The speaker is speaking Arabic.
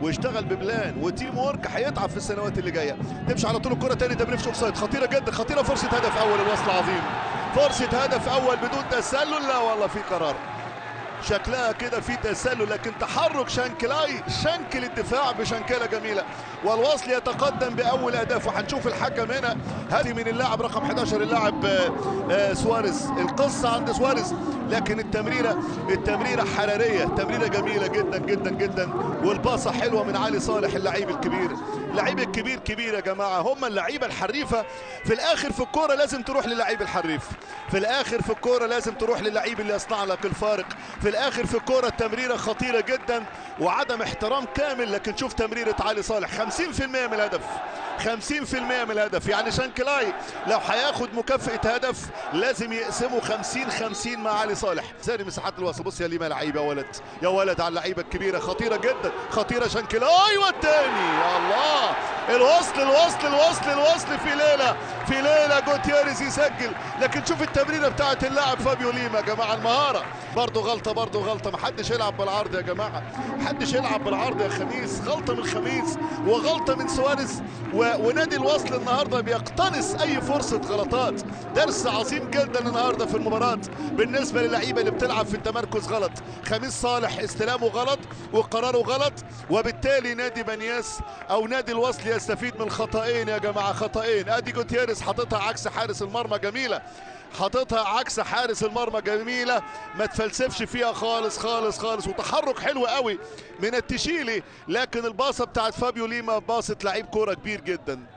واشتغل ببلان وتيم وورك هيتعب في السنوات اللي جايه. تمشي على طول الكره تاني، تمرير في اوفسايد خطيره جدا، خطيره، فرصه هدف اول، الوصل عظيم، فرصه هدف اول بدون تسلل. لا والله في قرار، شكلها كده في تسلل، لكن تحرك شانكلاي، شنكل الدفاع بشنكله جميله، والوصل يتقدم باول اهداف. وهنشوف الحكم هنا، هذه من اللاعب رقم 11 اللاعب سواريز، القصه عند سواريز، لكن التمريره حراريه، تمريره جميله جدا جدا جدا، والباصه حلوه من علي صالح اللعيب الكبير. اللعيب الكبير كبير يا جماعه، هم اللعيبه الحريفه في الاخر في الكوره لازم تروح للعيب الحريف، في الاخر في الكوره لازم تروح للعيب اللي يصنع لك الفارق، في الاخر في الكوره التمريره خطيره جدا وعدم احترام كامل. لكن شوف تمريره علي صالح 50% من الهدف، 50% من الهدف. يعني شانكلاي لو هياخد مكافأة هدف لازم يقسموا 50-50 مع علي صالح. زي مساحات الوصل، بص يا ليما لعيبه، يا ولد يا ولد على اللعيبه الكبيره، خطيره جدا، خطيره شانكلاي، والتاني يا الله، الوصل الوصل الوصل الوصل في ليله جوتيريز يسجل. لكن شوف التمريره بتاعت اللاعب فابيو ليما يا جماعه، المهاره. برضه غلطه، ما حدش يلعب بالعرض يا جماعه، محدش يلعب بالعرض يا خميس، غلطه من خميس وغلطه من سواريز، ونادي الوصل النهارده بيقتنص اي فرصه غلطات. درس عظيم جدا النهارده في المباراه بالنسبه للعيبه اللي بتلعب في التمركز غلط. خميس صالح استلامه غلط وقراره غلط، وبالتالي نادي بنياس او نادي الوصل يستفيد من خطأين يا جماعه، خطأين. ادي جوتيريز حاططها عكس حارس المرمى، جميله، حاططها عكس حارس المرمى، جميله، ما تفلسفش فيها خالص خالص خالص، وتحرك حلو قوي من التشيلي. لكن الباصه بتاعت فابيو ليما باصه لعيب كوره كبير جدا.